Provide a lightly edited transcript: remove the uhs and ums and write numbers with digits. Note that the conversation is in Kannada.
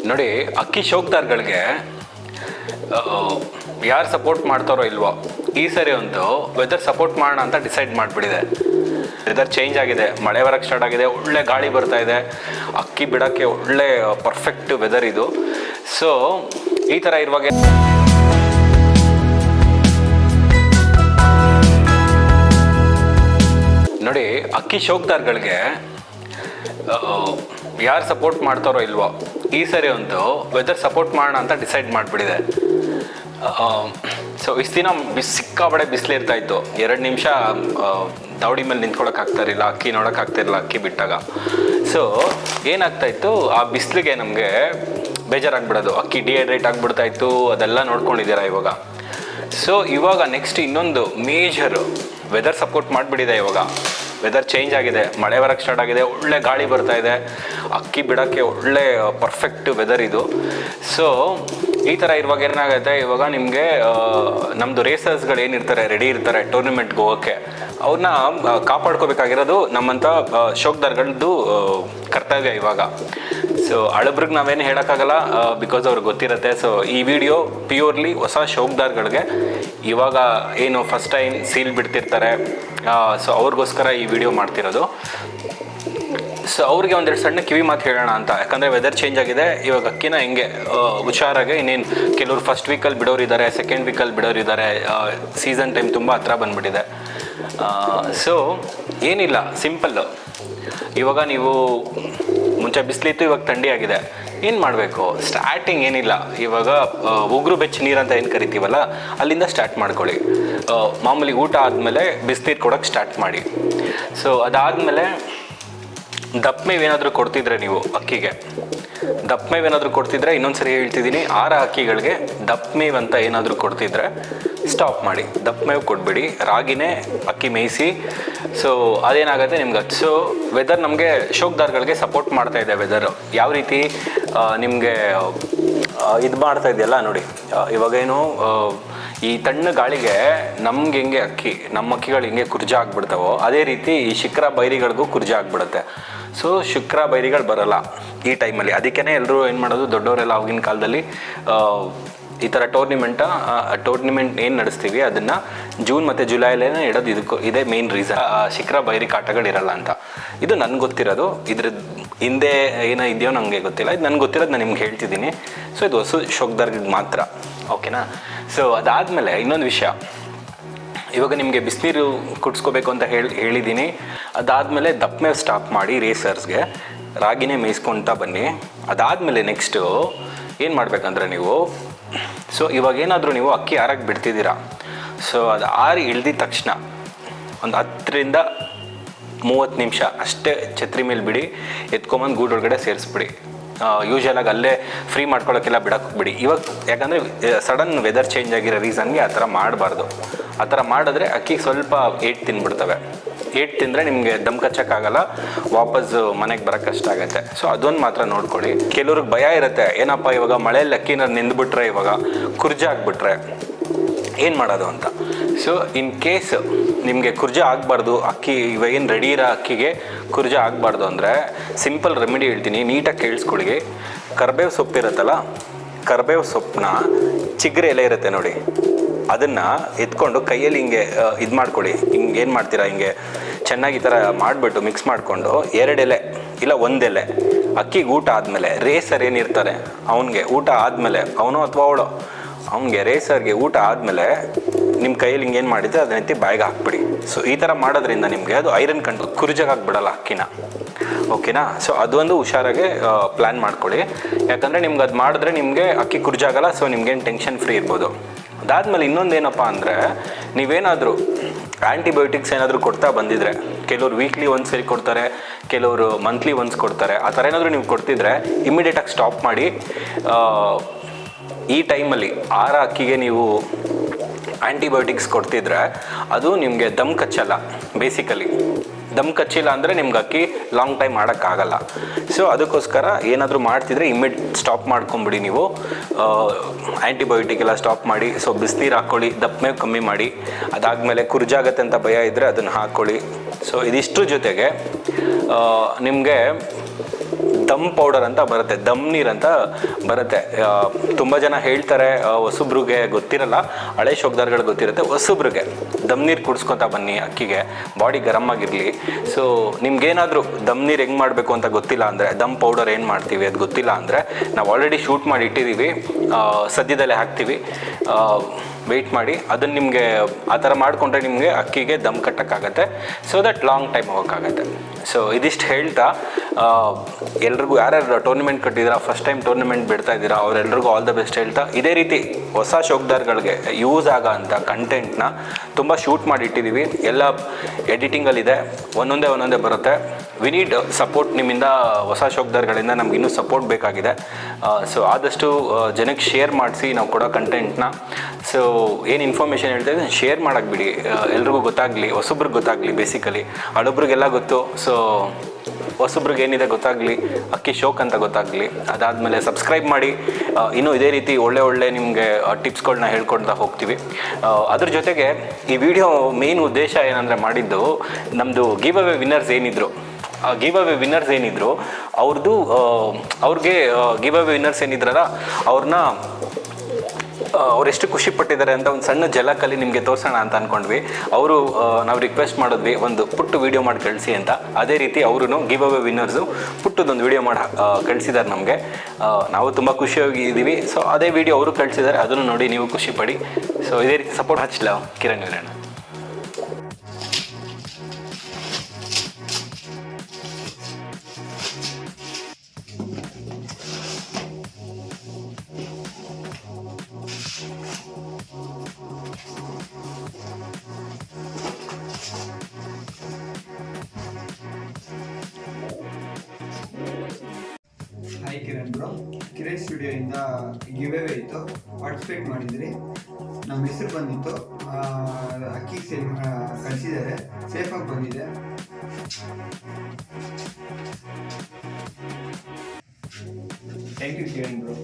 ನೋಡಿ, ಅಕ್ಕಿ ಶೋಕ್ದಾರ್ಗಳಿಗೆ ಯಾರು ಸಪೋರ್ಟ್ ಮಾಡ್ತಾರೋ ಇಲ್ವೋ, ಈ ಸರಿ ಒಂದು ವೆದರ್ ಸಪೋರ್ಟ್ ಮಾಡೋಣ ಅಂತ ಡಿಸೈಡ್ ಮಾಡಿಬಿಟ್ಟಿದೆ. ವೆದರ್ ಚೇಂಜ್ ಆಗಿದೆ, ಮಳೆ ಬರೋಕ್ಕೆ ಸ್ಟಾರ್ಟ್ ಆಗಿದೆ, ಒಳ್ಳೆ ಗಾಳಿ ಬರ್ತಾ ಇದೆ, ಅಕ್ಕಿ ಬಿಡೋಕ್ಕೆ ಒಳ್ಳೆ ಪರ್ಫೆಕ್ಟ್ ವೆದರ್ ಇದು. ಸೊ ಈ ಥರ ಇರುವಾಗ ನೋಡಿ, ಅಕ್ಕಿ ಶೋಕ್ದಾರ್ಗಳಿಗೆ ಯಾರು ಸಪೋರ್ಟ್ ಮಾಡ್ತಾರೋ ಇಲ್ವೋ, ಈ ಸರಿ ಒಂದು ವೆದರ್ ಸಪೋರ್ಟ್ ಮಾಡೋಣ ಅಂತ ಡಿಸೈಡ್ ಮಾಡಿಬಿಟ್ಟಿದೆ. ಸೊ ಇಷ್ಟು ದಿನ ಸಿಕ್ಕಾಬಡೆ ಬಿಸಿಲು ಇರ್ತಾಯಿತ್ತು. 2 ನಿಮಿಷ ದವಡಿ ಮೇಲೆ ನಿಂತ್ಕೊಳ್ಳೋಕ್ಕಾಗ್ತಾಯಿರಲಿಲ್ಲ, ಅಕ್ಕಿ ನೋಡೋಕ್ಕಾಗ್ತಿರಲಿಲ್ಲ ಅಕ್ಕಿ ಬಿಟ್ಟಾಗ. ಸೊ ಏನಾಗ್ತಾಯಿತ್ತು, ಆ ಬಿಸಿಲಿಗೆ ನಮಗೆ ಬೇಜಾರಾಗ್ಬಿಡೋದು, ಅಕ್ಕಿ ಡಿಹೈಡ್ರೇಟ್ ಆಗಿಬಿಡ್ತಾಯಿತ್ತು. ಅದೆಲ್ಲ ನೋಡ್ಕೊಂಡಿದ್ದೀರಾ ಇವಾಗ. ಸೊ ಇವಾಗ ನೆಕ್ಸ್ಟ್ ಇನ್ನೊಂದು ಮೇಜರು ವೆದರ್ ಸಪೋರ್ಟ್ ಮಾಡಿಬಿಟ್ಟಿದೆ. ಇವಾಗ ವೆದರ್ ಚೇಂಜ್ ಆಗಿದೆ, ಮಳೆ ಬರೋಕ್ಕೆ ಸ್ಟಾರ್ಟ್ ಆಗಿದೆ, ಒಳ್ಳೆ ಗಾಳಿ ಬರ್ತಾ ಇದೆ, ಅಕ್ಕಿ ಬಿಡೋಕ್ಕೆ ಒಳ್ಳೆ ಪರ್ಫೆಕ್ಟ್ ವೆದರ್ ಇದು. ಸೊ ಈ ಥರ ಇರುವಾಗ ಏನಾಗುತ್ತೆ, ಇವಾಗ ನಿಮಗೆ ನಮ್ಮದು ರೇಸರ್ಸ್ಗಳು ಏನಿರ್ತಾರೆ, ರೆಡಿ ಇರ್ತಾರೆ ಟೂರ್ನಿಮೆಂಟ್ಗೆ ಹೋಗೋಕ್ಕೆ, ಅವ್ರನ್ನ ಕಾಪಾಡ್ಕೋಬೇಕಾಗಿರೋದು ನಮ್ಮಂಥ ಶೋಕ್ದಾರ್ಗಳದ್ದು ಕರ್ತವ್ಯ ಇವಾಗ. ಸೊ ಹಳಬ್ರಿಗೆ ನಾವೇನು ಹೇಳೋಕ್ಕಾಗಲ್ಲ, ಬಿಕಾಸ್ ಅವ್ರಿಗೆ ಗೊತ್ತಿರುತ್ತೆ. ಸೊ ಈ ವಿಡಿಯೋ ಪ್ಯೂರ್ಲಿ ಹೊಸ ಶೋಕ್ದಾರ್ಗಳಿಗೆ, ಇವಾಗ ಏನು ಫಸ್ಟ್ ಟೈಮ್ ಸೀಲ್ ಬಿಡ್ತಿರ್ತಾರೆ, ಸೊ ಅವ್ರಿಗೋಸ್ಕರ ಈ ವಿಡಿಯೋ ಮಾಡ್ತಿರೋದು. ಸೊ ಅವ್ರಿಗೆ ಒಂದೆರಡು ಸಣ್ಣ ಕಿವಿ ಮಾತು ಹೇಳೋಣ ಅಂತ. ಯಾಕಂದರೆ ವೆದರ್ ಚೇಂಜ್ ಆಗಿದೆ, ಇವಾಗ ಅಕ್ಕಿನ ಹೆಂಗೆ ಹುಷಾರಾಗಿ, ಇನ್ನೇನು ಕೆಲವರು ಫಸ್ಟ್ ವೀಕಲ್ಲಿ ಬಿಡೋರಿದ್ದಾರೆ, ಸೆಕೆಂಡ್ ವೀಕಲ್ಲಿ ಬಿಡೋರಿದ್ದಾರೆ. ಸೀಸನ್ ಟೈಮ್ ತುಂಬ ಹತ್ರ ಬಂದುಬಿಟ್ಟಿದೆ. ಸೊ ಏನಿಲ್ಲ, ಸಿಂಪಲ್ಲು. ಇವಾಗ ನೀವು ಮುಂಚೆ ಬಿಸಿಲಿತ್ತು, ಇವಾಗ ಥಂಡಿ ಆಗಿದೆ, ಏನು ಮಾಡಬೇಕು? ಸ್ಟಾರ್ಟಿಂಗ್ ಏನಿಲ್ಲ, ಇವಾಗ ಉಗುರು ಬೆಚ್ಚ ನೀರು ಅಂತ ಏನು ಕರಿತೀವಲ್ಲ, ಅಲ್ಲಿಂದ ಸ್ಟಾರ್ಟ್ ಮಾಡ್ಕೊಳ್ಳಿ. ಮಾಮೂಲಿ ಊಟ ಆದಮೇಲೆ ಬಿಸಿನೀರು ಕೊಡೋಕ್ಕೆ ಸ್ಟಾರ್ಟ್ ಮಾಡಿ. ಸೊ ಅದಾದಮೇಲೆ ದಪ್ಪ ಮೇವೇನಾದರೂ ಕೊಡ್ತಿದ್ರೆ ನೀವು ಅಕ್ಕಿಗೆ, ದಪ್ಪ ಮೇವೇನಾದರೂ ಕೊಡ್ತಿದ್ರೆ, ಇನ್ನೊಂದು ಸರಿ ಹೇಳ್ತಿದ್ದೀನಿ, ಆರ ಅಕ್ಕಿಗಳಿಗೆ ದಪ್ಪ ಮೇವು ಅಂತ ಏನಾದರೂ ಕೊಡ್ತಿದ್ರೆ ಸ್ಟಾಪ್ ಮಾಡಿ. ದಪ್ಪ ಮೇವು ಕೊಟ್ಬಿಡಿ, ರಾಗಿನೇ ಅಕ್ಕಿ ಮೇಯಿಸಿ. ಸೊ ಅದೇನಾಗುತ್ತೆ ನಿಮ್ಗೆ. ಸೊ ವೆದರ್ ನಮಗೆ ಶೋಕ್ದಾರ್ಗಳಿಗೆ ಸಪೋರ್ಟ್ ಮಾಡ್ತಾ ಇದೆ ವೆದರು. ಯಾವ ರೀತಿ ನಿಮಗೆ ಇದು ಮಾಡ್ತಾ ಇದೆಯಲ್ಲ ನೋಡಿ, ಇವಾಗೇನು ಈ ತಣ್ಣ ಗಾಳಿಗೆ ನಮ್ಗೆ ಹೆಂಗೆ ನಮ್ಮ ಅಕ್ಕಿಗಳು ಹಿಂಗೆ ಕುರ್ಜ ಆಗಿಬಿಡ್ತಾವೋ, ಅದೇ ರೀತಿ ಈ ಶಿಖರ ಬೈರಿಗಳಿಗೂ ಕುರ್ಜ ಆಗಿಬಿಡುತ್ತೆ. ಸೊ ಶುಕ್ರ ಬೈರಿಗಳು ಬರೋಲ್ಲ ಈ ಟೈಮಲ್ಲಿ. ಅದಕ್ಕೇ ಎಲ್ಲರೂ ಏನು ಮಾಡೋದು, ದೊಡ್ಡವರೆಲ್ಲ ಆಗಿನ ಕಾಲದಲ್ಲಿ ಈ ಥರ ಟೂರ್ನಿಮೆಂಟ್ ಏನು ನಡೆಸ್ತೀವಿ ಅದನ್ನು ಜೂನ್ ಮತ್ತು ಜುಲೈಲೇ ಇಡೋದು. ಇದೇ ಮೇನ್ ರೀಸನ್, ಶಿಖರ ಬೈರಿ ಕಾಟಗಳಿರಲ್ಲ ಅಂತ. ಇದು ನನಗೆ ಗೊತ್ತಿರೋದು. ಇದ್ರ ಹಿಂದೆ ಏನೋ ಇದೆಯೋ ನನಗೆ ಗೊತ್ತಿಲ್ಲ, ಇದು ನನಗೆ ಗೊತ್ತಿರೋದು ನಾನು ನಿಮ್ಗೆ ಹೇಳ್ತಿದ್ದೀನಿ. ಸೊ ಇದು ಹೊಸ ಶೋಕ್ದಾರ್ಗೆ ಮಾತ್ರ, ಓಕೆನಾ? ಸೊ ಅದಾದಮೇಲೆ ಇನ್ನೊಂದು ವಿಷಯ, ಇವಾಗ ನಿಮಗೆ ಬಿಸಿನೀರು ಕುಡಿಸ್ಕೋಬೇಕು ಅಂತ ಹೇಳಿದ್ದೀನಿ. ಅದಾದಮೇಲೆ ದಪ್ಪ ಮೇವು ಸ್ಟಾಪ್ ಮಾಡಿ, ರೇಸರ್ಸ್ಗೆ ರಾಗಿನೇ ಮೇಯಿಸ್ಕೊಳ್ತಾ ಬನ್ನಿ. ಅದಾದಮೇಲೆ ನೆಕ್ಸ್ಟು ಏನು ಮಾಡಬೇಕಂದ್ರೆ ನೀವು, ಸೊ ಇವಾಗೇನಾದರೂ ನೀವು ಅಕ್ಕಿ ಆರಕ್ಕೆ ಬಿಡ್ತಿದ್ದೀರಾ, ಸೊ ಅದು ಆರಿ ಇಳ್ದಿದ ತಕ್ಷಣ ಒಂದು 10ರಿಂದ 30 ನಿಮಿಷ ಅಷ್ಟೇ ಛತ್ರಿ ಮೇಲೆ ಬಿಡಿ, ಎತ್ಕೊಂಬಂದು ಗೂಡೊಳಗಡೆ ಸೇರಿಸ್ಬಿಡಿ. ಯೂಶ್ವಲಾಗಿ ಅಲ್ಲೇ ಫ್ರೀ ಮಾಡ್ಕೊಳ್ಳೋಕ್ಕೆಲ್ಲ ಬಿಡೋಕ್ಕೆ ಬಿಡಿ. ಇವಾಗ ಯಾಕಂದರೆ ಸಡನ್ ವೆದರ್ ಚೇಂಜ್ ಆಗಿರೋ ರೀಸನ್ಗೆ ಆ ಥರ ಮಾಡಬಾರ್ದು. ಆ ಥರ ಮಾಡಿದ್ರೆ ಅಕ್ಕಿ ಸ್ವಲ್ಪ ಏಟ್ ತಿಂದ್ಬಿಡ್ತವೆ. ಏಟ್ ತಿಂದರೆ ನಿಮಗೆ ದಮ್ ಕಚ್ಚೋಕ್ಕಾಗಲ್ಲ, ವಾಪಸ್ ಮನೆಗೆ ಬರೋಕ್ಕೆ ಕಷ್ಟ ಆಗುತ್ತೆ. ಸೊ ಅದೊಂದು ಮಾತ್ರ ನೋಡ್ಕೊಳ್ಳಿ. ಕೆಲವ್ರಿಗೆ ಭಯ ಇರುತ್ತೆ, ಏನಪ್ಪ ಇವಾಗ ಮಳೆಯಲ್ಲಿ ಅಕ್ಕಿನ ನಿಂದ್ಬಿಟ್ರೆ, ಇವಾಗ ಕುರ್ಜ ಆಗಿಬಿಟ್ರೆ ಏನು ಮಾಡೋದು ಅಂತ. ಸೊ ಇನ್ ಕೇಸ್ ನಿಮಗೆ ಕುರ್ಜ ಆಗಬಾರ್ದು, ಅಕ್ಕಿ ಇವಾಗೇನು ರೆಡಿ ಇರೋ ಅಕ್ಕಿಗೆ ಕುರ್ಜ ಆಗಬಾರ್ದು ಅಂದರೆ ಸಿಂಪಲ್ ರೆಮಿಡಿ ಹೇಳ್ತೀನಿ, ನೀಟಾಗಿ ಕೇಳಿಸ್ಕೊಳ್ಳಿ. ಕರ್ಬೇವು ಸೊಪ್ಪು ಇರುತ್ತಲ್ಲ, ಕರ್ಬೇವು ಸೊಪ್ಪನ್ನ ಚಿಗುರು ಎಲೆ ಇರುತ್ತೆ ನೋಡಿ, ಅದನ್ನು ಎತ್ಕೊಂಡು ಕೈಯಲ್ಲಿ ಹಿಂಗೆ ಇದು ಮಾಡ್ಕೊಳ್ಳಿ. ಹಿಂಗೆ ಏನು ಮಾಡ್ತೀರಾ, ಹಿಂಗೆ ಚೆನ್ನಾಗಿ ಈ ಥರ ಮಾಡಿಬಿಟ್ಟು ಮಿಕ್ಸ್ ಮಾಡಿಕೊಂಡು 2 ಎಲೆ ಇಲ್ಲ 1 ಎಲೆ ಅಕ್ಕಿಗೆ ಊಟ ಆದಮೇಲೆ, ರೇಸರ್ ಏನಿರ್ತಾರೆ ಅವನಿಗೆ ಊಟ ಆದಮೇಲೆ, ಅವನು ಅಥವಾ ಅವಳು ಅವನಿಗೆ ರೇಸರ್ಗೆ ಊಟ ಆದಮೇಲೆ ನಿಮ್ಮ ಕೈಯಲ್ಲಿ ಹಿಂಗೇನು ಮಾಡಿದ್ರೆ ಅದನ್ನ ಎತ್ತಿ ಬಾಯಿಗೆ ಹಾಕ್ಬಿಡಿ. ಸೊ ಈ ಥರ ಮಾಡೋದ್ರಿಂದ ನಿಮಗೆ ಅದು ಐರನ್ ಕಂಡು ಕುರ್ಜಗಾಗ್ಬಿಡಲ್ಲ ಅಕ್ಕಿನ, ಓಕೆನಾ? ಸೊ ಅದೊಂದು ಹುಷಾರಾಗಿ ಪ್ಲ್ಯಾನ್ ಮಾಡ್ಕೊಳ್ಳಿ. ಯಾಕಂದರೆ ನಿಮ್ಗೆ ಅದು ಮಾಡಿದ್ರೆ ನಿಮಗೆ ಅಕ್ಕಿ ಕುರ್ಜಾಗಲ್ಲ. ಸೊ ನಿಮ್ಗೇನು ಟೆನ್ಷನ್ ಫ್ರೀ ಇರ್ಬೋದು. ಅದಾದಮೇಲೆ ಇನ್ನೊಂದು ಏನಪ್ಪ ಅಂದರೆ, ನೀವೇನಾದರೂ ಆ್ಯಂಟಿಬಯೋಟಿಕ್ಸ್ ಏನಾದರೂ ಕೊಡ್ತಾ ಬಂದಿದ್ರೆ, ಕೆಲವರು ವೀಕ್ಲಿ ಒಂದ್ಸರಿ ಕೊಡ್ತಾರೆ, ಕೆಲವರು ಮಂತ್ಲಿ ಒನ್ಸ್ ಕೊಡ್ತಾರೆ. ಆ ಥರ ಏನಾದರೂ ನೀವು ಕೊಡ್ತಿದ್ರೆ ಇಮ್ಮಿಡಿಯೇಟಾಗಿ ಸ್ಟಾಪ್ ಮಾಡಿ. ಈ ಟೈಮಲ್ಲಿ ಆರ ಅಕ್ಕಿಗೆ ನೀವು ಆ್ಯಂಟಿಬಯೋಟಿಕ್ಸ್ ಕೊಡ್ತಿದ್ರೆ ಅದು ನಿಮಗೆ ದಮ್ ಕಚ್ಚಲ್ಲ. ಬೇಸಿಕಲಿ ದಮ್ ಕಚ್ಚಿಲ್ಲ ಅಂದರೆ ನಿಮ್ಗೆ ಅಕ್ಕಿ ಲಾಂಗ್ ಟೈಮ್ ಮಾಡೋಕ್ಕಾಗಲ್ಲ. ಸೊ ಅದಕ್ಕೋಸ್ಕರ ಏನಾದರೂ ಮಾಡ್ತಿದ್ರೆ ಸ್ಟಾಪ್ ಮಾಡ್ಕೊಂಬಿಡಿ ನೀವು. ಆ್ಯಂಟಿಬಯೋಟಿಕ್ ಎಲ್ಲ ಸ್ಟಾಪ್ ಮಾಡಿ. ಸೊ ಬಿಸಿನೀರು ಹಾಕ್ಕೊಳ್ಳಿ, ದಪ್ಪ ಮೇವು ಕಮ್ಮಿ ಮಾಡಿ. ಅದಾದಮೇಲೆ ಕುರ್ಜಾಗತ್ತೆ ಅಂತ ಭಯ ಇದ್ದರೆ ಅದನ್ನು ಹಾಕ್ಕೊಳ್ಳಿ. ಸೊ ಇದಿಷ್ಟ್ರ ಜೊತೆಗೆ ನಿಮಗೆ ದಮ್ ಪೌಡರ್ ಅಂತ ಬರುತ್ತೆ, ದಮ್ ನೀರು ಅಂತ ಬರುತ್ತೆ. ತುಂಬ ಜನ ಹೇಳ್ತಾರೆ, ಹೊಸಬ್ರಿಗೆ ಗೊತ್ತಿರಲ್ಲ, ಹಳೆ ಶೋಕ್ದಾರ್ಗಳು ಗೊತ್ತಿರುತ್ತೆ. ಹೊಸಬ್ರಿಗೆ ದಮ್ ನೀರು ಕುಡಿಸ್ಕೊತಾ ಬನ್ನಿ, ಅಕ್ಕಿಗೆ ಬಾಡಿ ಗರಮ್ ಆಗಿರಲಿ. ಸೊ ನಿಮ್ಗೇನಾದರೂ ದಮ್ ನೀರು ಹೆಂಗೆ ಮಾಡಬೇಕು ಅಂತ ಗೊತ್ತಿಲ್ಲ ಅಂದರೆ, ದಮ್ ಪೌಡರ್ ಏನು ಮಾಡ್ತೀವಿ ಅದು ಗೊತ್ತಿಲ್ಲ ಅಂದರೆ, ನಾವು ಆಲ್ರೆಡಿ ಶೂಟ್ ಮಾಡಿ ಇಟ್ಟಿದ್ದೀವಿ, ಸದ್ಯದಲ್ಲೇ ಹಾಕ್ತೀವಿ, ವೆಯ್ಟ್ ಮಾಡಿ. ಅದನ್ನು ನಿಮಗೆ ಆ ಥರ ಮಾಡಿಕೊಂಡ್ರೆ ನಿಮಗೆ ಅಕ್ಕಿಗೆ ದಮ್ ಕಟ್ಟೋಕ್ಕಾಗತ್ತೆ, ಸೊ ದಟ್ ಲಾಂಗ್ ಟೈಮ್ ಹೋಗೋಕ್ಕಾಗತ್ತೆ. ಸೊ ಇದಿಷ್ಟು ಹೇಳ್ತಾ, ಎಲ್ರಿಗೂ ಯಾರ್ಯಾರು ಟೂರ್ನಮೆಂಟ್ ಕಟ್ಟಿದ್ದೀರಾ, ಫಸ್ಟ್ ಟೈಮ್ ಟೂರ್ನಮೆಂಟ್ ಬಿಡ್ತಾ ಇದ್ದೀರಾ, ಅವರೆಲ್ರಿಗೂ ಆಲ್ ದ ಬೆಸ್ಟ್ ಹೇಳ್ತಾ, ಇದೇ ರೀತಿ ಹೊಸ ಶೋಕ್ದಾರ್ಗಳಿಗೆ ಯೂಸ್ ಆಗೋ ಅಂಥ ಕಂಟೆಂಟ್ನ ತುಂಬ ಶೂಟ್ ಮಾಡಿ ಇಟ್ಟಿದ್ದೀವಿ. ಎಲ್ಲ ಎಡಿಟಿಂಗಲ್ಲಿದೆ, ಒಂದೊಂದೇ ಬರುತ್ತೆ. ವಿ ನೀಡ್ ಸಪೋರ್ಟ್ ನಿಮ್ಮಿಂದ, ಹೊಸ ಶೋಕ್ದಾರ್ಗಳಿಂದ ನಮ್ಗೆ ಇನ್ನೂ ಸಪೋರ್ಟ್ ಬೇಕಾಗಿದೆ. ಸೊ ಆದಷ್ಟು ಜನಕ್ಕೆ ಶೇರ್ ಮಾಡಿಸಿ ನಾವು ಕೊಡೋ ಕಂಟೆಂಟ್ನ. ಸೊ ಏನು ಇನ್ಫಾರ್ಮೇಷನ್ ಹೇಳ್ತಾ ಇದ್ದೀನಿ ಶೇರ್ ಮಾಡೋಕ್ಕೆ ಬಿಡಿ, ಎಲ್ರಿಗೂ ಗೊತ್ತಾಗಲಿ, ಹೊಸಬ್ರಿಗೆ ಗೊತ್ತಾಗಲಿ. ಬೇಸಿಕಲಿ ಹಳಬ್ರಿಗೆಲ್ಲ ಗೊತ್ತು, ಸೊ ಹೊಸಬ್ರಿಗೆ ಏನಿದೆ ಗೊತ್ತಾಗಲಿ, ಅಕ್ಕಿ ಶೋಕ್ ಅಂತ ಗೊತ್ತಾಗಲಿ. ಅದಾದಮೇಲೆ ಸಬ್ಸ್ಕ್ರೈಬ್ ಮಾಡಿ, ಇನ್ನೂ ಇದೇ ರೀತಿ ಒಳ್ಳೆ ನಿಮಗೆ ಟಿಪ್ಸ್ಗಳನ್ನ ಹೇಳ್ಕೊಳ್ತಾ ಹೋಗ್ತೀವಿ. ಅದ್ರ ಜೊತೆಗೆ ಈ ವಿಡಿಯೋ ಮೇನ್ ಉದ್ದೇಶ ಏನಂದರೆ ಮಾಡಿದ್ದು, ನಮ್ಮದು ಗಿವ್ ಅವೇ ವಿನ್ನರ್ಸ್ ಏನಿದ್ರು, ಅವ್ರಿಗೆ ಗಿವ್ ಅವೇ ವಿನ್ನರ್ಸ್ ಏನಿದ್ರಲ್ಲ ಅವ್ರನ್ನ ಅವರೆಷ್ಟು ಖುಷಿ ಪಟ್ಟಿದ್ದಾರೆ ಅಂತ ಒಂದು ಸಣ್ಣ ಝಲಕಲ್ಲಿ ನಿಮಗೆ ತೋರಿಸೋಣ ಅಂತ ಅಂದ್ಕೊಂಡ್ವಿ. ನಾವು ರಿಕ್ವೆಸ್ಟ್ ಮಾಡಿದ್ವಿ ಒಂದು ಪುಟ್ಟು ವೀಡಿಯೋ ಮಾಡಿ ಕಳಿಸಿ ಅಂತ. ಅದೇ ರೀತಿ ಅವರು ಗಿವ್ ಅವೇ ವಿನ್ನರ್ಸು ಪುಟ್ಟದೊಂದು ವೀಡಿಯೋ ಮಾಡಿ ಕಳಿಸಿದ್ದಾರೆ ನಮಗೆ. ನಾವು ತುಂಬ ಖುಷಿಯಾಗಿದ್ದೀವಿ. ಸೊ ಅದೇ ವೀಡಿಯೋ ಅವರು ಕಳಿಸಿದ್ದಾರೆ, ಅದನ್ನು ನೋಡಿ ನೀವು ಖುಷಿ ಪಡಿ. ಸೊ ಇದೇ ರೀತಿ ಸಪೋರ್ಟ್ ಹಚ್ಚಲ ಕಿರಣ್ ವೀರಣ್ಣ. ಹಾಯ್ ಕಿರಣ್ ಬ್ರೋ, ಕಿರಣ್ ಸ್ಟುಡಿಯೋಯಿಂದ ಗಿವ್ ಅವೇ ಇತ್ತು, ಪಾರ್ಟಿಸಿಪೇಟ್ ಮಾಡಿದ್ರಿ. ನಮ್ಮ ಹೆಸರು ಬಂದಿತ್ತು, ಅಕ್ಕಿ ಕಳಿಸಿದ್ದಾರೆ, ಸೇಫಾಗಿ ಬಂದಿದೆ. Thank you Kiran bro.